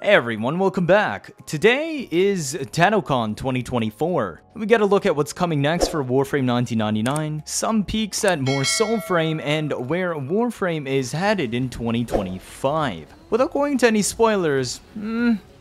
Hey everyone, welcome back. Today is Tennocon 2024. We get a look at what's coming next for Warframe 1999, some peeks at more Soulframe, and where Warframe is headed in 2025. Without going into any spoilers,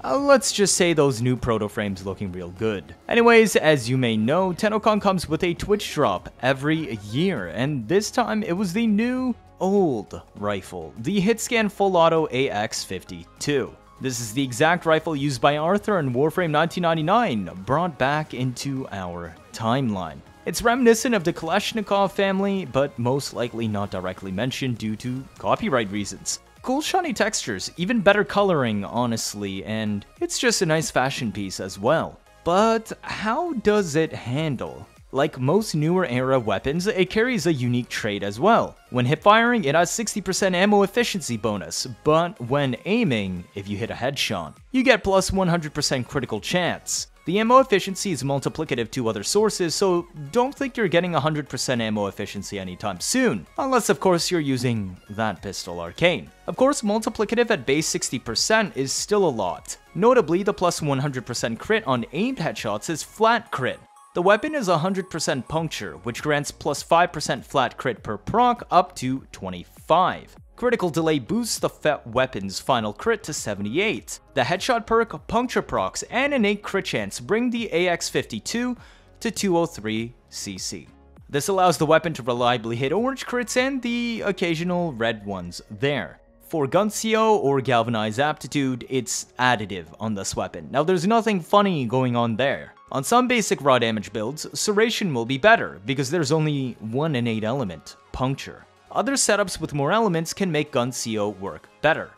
let's just say those new proto-frames looking real good. Anyways, as you may know, Tennocon comes with a Twitch drop every year, and this time it was the new old rifle, the hitscan full auto AX-52. This is the exact rifle used by Arthur in Warframe 1999, brought back into our timeline. It's reminiscent of the Kalashnikov family, but most likely not directly mentioned due to copyright reasons. Cool shiny textures, even better coloring honestly, and it's just a nice fashion piece as well. But how does it handle? Like most newer era weapons, it carries a unique trait as well. When hip firing, it has 60% ammo efficiency bonus, but when aiming, if you hit a headshot, you get plus 100% critical chance. The ammo efficiency is multiplicative to other sources, so don't think you're getting 100% ammo efficiency anytime soon, unless of course you're using that pistol arcane. Of course, multiplicative at base 60% is still a lot. Notably, the plus 100% crit on aimed headshots is flat crit. The weapon is 100% puncture, which grants plus 5% flat crit per proc up to 25. Critical delay boosts the weapon's final crit to 78. The headshot perk, puncture procs, and innate crit chance bring the AX-52 to 203 CC. This allows the weapon to reliably hit orange crits and the occasional red ones there. For Guncio or Galvanized Aptitude, it's additive on this weapon. Now there's nothing funny going on there. On some basic raw damage builds, Serration will be better, because there's only one innate element, puncture. Other setups with more elements can make Guncio work better.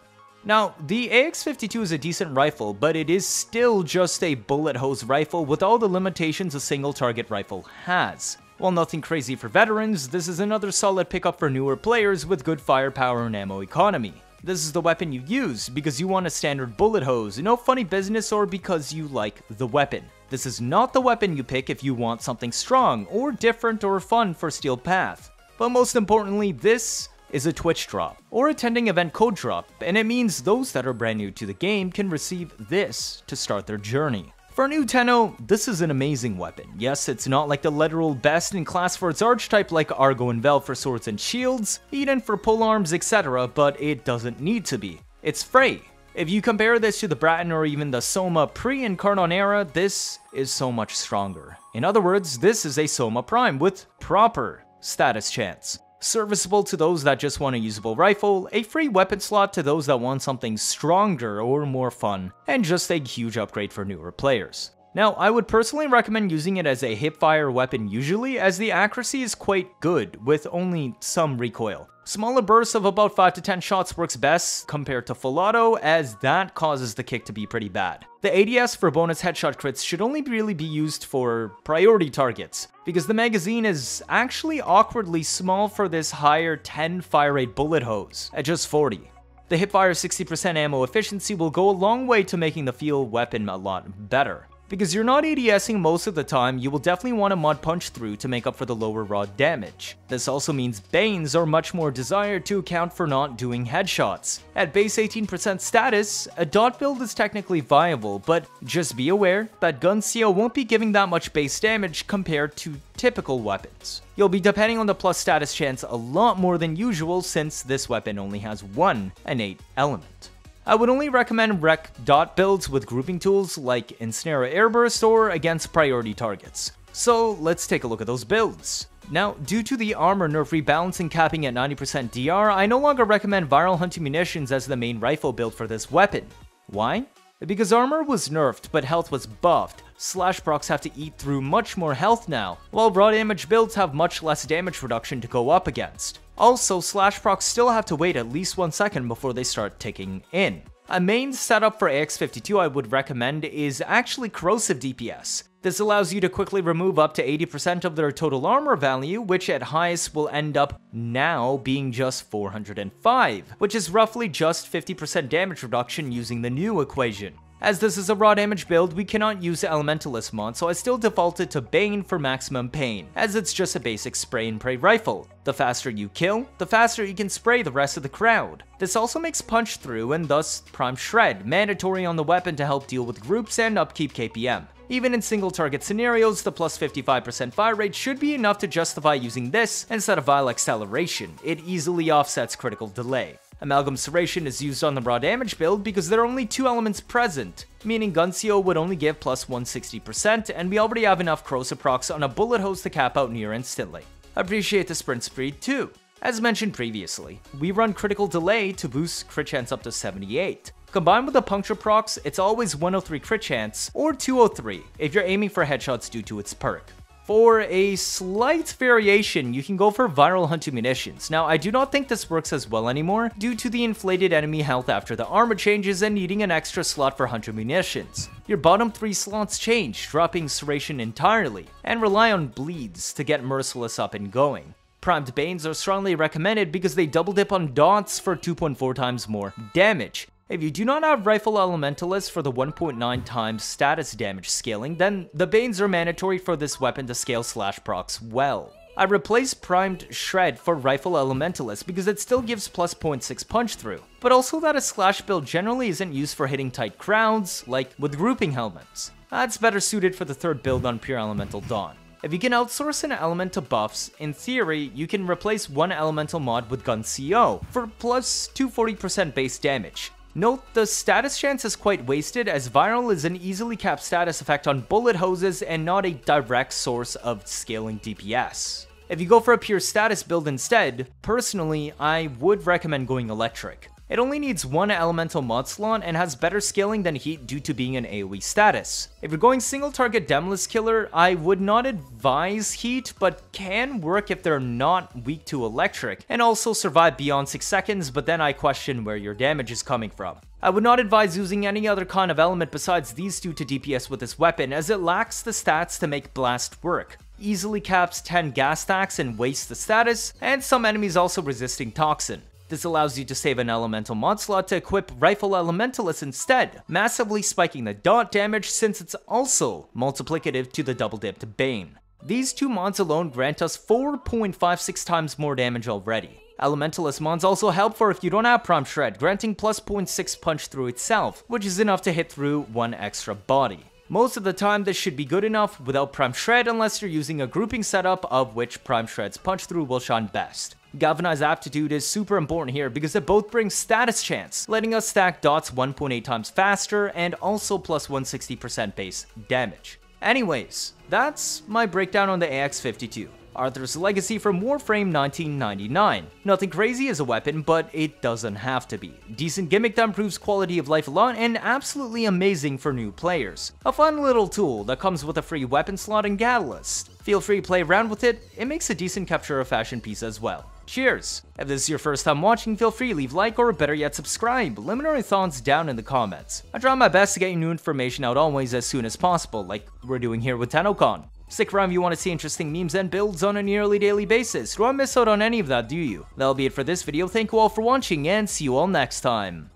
Now, the AX-52 is a decent rifle, but it is still just a bullet hose rifle with all the limitations a single target rifle has. While nothing crazy for veterans, this is another solid pickup for newer players with good firepower and ammo economy. This is the weapon you use because you want a standard bullet hose, no funny business, or because you like the weapon. This is not the weapon you pick if you want something strong, or different, or fun for Steel Path. But most importantly, this is a Twitch drop, or attending event code drop, and it means those that are brand new to the game can receive this to start their journey. For a new Tenno, this is an amazing weapon. Yes, it's not like the literal best in class for its archetype like Argo and Vel for swords and shields, Eden for polearms, etc., but it doesn't need to be. It's free. If you compare this to the Bratton or even the Soma pre-Incarnon era, this is so much stronger. In other words, this is a Soma Prime with proper status chance. Serviceable to those that just want a usable rifle, a free weapon slot to those that want something stronger or more fun, and just a huge upgrade for newer players. Now, I would personally recommend using it as a hip-fire weapon usually, as the accuracy is quite good, with only some recoil. Smaller bursts of about 5 to 10 shots works best compared to full auto, as that causes the kick to be pretty bad. The ADS for bonus headshot crits should only really be used for priority targets, because the magazine is actually awkwardly small for this higher 10 fire rate bullet hose, at just 40. The hipfire 60% ammo efficiency will go a long way to making the field weapon a lot better. Because you're not ADSing most of the time, you will definitely want a mod punch through to make up for the lower raw damage. This also means Banes are much more desired to account for not doing headshots. At base 18% status, a dot build is technically viable, but just be aware that Guncio won't be giving that much base damage compared to typical weapons. You'll be depending on the plus status chance a lot more than usual since this weapon only has one innate element. I would only recommend rec dot builds with grouping tools like Ensnare Airburst or against priority targets. So let's take a look at those builds. Now, due to the armor nerf rebalancing capping at 90% DR, I no longer recommend Viral Hunting Munitions as the main rifle build for this weapon. Why? Because armor was nerfed, but health was buffed. Slash procs have to eat through much more health now, while raw damage builds have much less damage reduction to go up against. Also, slash procs still have to wait at least 1 second before they start ticking in. A main setup for AX-52 I would recommend is actually Corrosive DPS. This allows you to quickly remove up to 80% of their total armor value, which at highest will end up now being just 405, which is roughly just 50% damage reduction using the new equation. As this is a raw damage build, we cannot use Elementalist mod, so I still defaulted to Bane for maximum pain, as it's just a basic spray and pray rifle. The faster you kill, the faster you can spray the rest of the crowd. This also makes punch through and thus prime shred mandatory on the weapon to help deal with groups and upkeep KPM. Even in single target scenarios, the plus 55% fire rate should be enough to justify using this instead of Vile Acceleration. It easily offsets critical delay. Amalgam Serration is used on the raw damage build because there are only 2 elements present, meaning Guncio would only give plus 160%, and we already have enough corrosive procs on a bullet hose to cap out near instantly. Appreciate the sprint speed too. As mentioned previously, we run critical delay to boost crit chance up to 78. Combined with the puncture procs, it's always 103 crit chance, or 203 if you're aiming for headshots due to its perk. For a slight variation, you can go for Viral Hunter Munitions. Now, I do not think this works as well anymore, due to the inflated enemy health after the armor changes and needing an extra slot for Hunter Munitions. Your bottom 3 slots change, dropping Serration entirely, and rely on bleeds to get Merciless up and going. Primed Banes are strongly recommended because they double dip on dots for 2.4 times more damage. If you do not have Rifle Elementalist for the 1.9 times status damage scaling, then the Banes are mandatory for this weapon to scale slash procs well. I replaced Primed Shred for Rifle Elementalist because it still gives plus 0.6 punch through, but also that a slash build generally isn't used for hitting tight crowds, like with grouping helmets. That's better suited for the third build on Pure Elemental Dawn. If you can outsource an element to buffs, in theory, you can replace one elemental mod with Gun CO for plus 240% base damage. Note, the status chance is quite wasted as Viral is an easily capped status effect on bullet hoses and not a direct source of scaling DPS. If you go for a pure status build instead, personally, I would recommend going Electric. It only needs one elemental mod slot and has better scaling than Heat due to being an AoE status. If you're going single target Demolist Killer, I would not advise Heat, but can work if they're not weak to Electric, and also survive beyond 6 seconds, but then I question where your damage is coming from. I would not advise using any other kind of element besides these two to DPS with this weapon, as it lacks the stats to make Blast work. Easily caps 10 gas stacks and wastes the status, and some enemies also resisting Toxin. This allows you to save an elemental mod slot to equip Rifle Elementalist instead, massively spiking the dot damage since it's also multiplicative to the double dipped Bane. These two mods alone grant us 4.56 times more damage already. Elementalist mods also help for if you don't have Prime Shred, granting plus 0.6 punch through itself, which is enough to hit through one extra body. Most of the time this should be good enough without Prime Shred unless you're using a grouping setup of which Prime Shred's punch through will shine best. Galvanized Aptitude is super important here because it both brings status chance, letting us stack dots 1.8 times faster and also plus 160% base damage. Anyways, that's my breakdown on the AX-52. Arthur's Legacy from Warframe 1999. Nothing crazy as a weapon, but it doesn't have to be. Decent gimmick that improves quality of life a lot, and absolutely amazing for new players. A fun little tool that comes with a free weapon slot and catalyst. Feel free to play around with it, it makes a decent capture of fashion piece as well. Cheers! If this is your first time watching, feel free to leave a like or better yet subscribe. Let me know your thoughts down in the comments. I try my best to get you new information out always as soon as possible, like we're doing here with Tennocon. Stick around if you want to see interesting memes and builds on a nearly daily basis. You won't miss out on any of that, do you? That'll be it for this video. Thank you all for watching and see you all next time.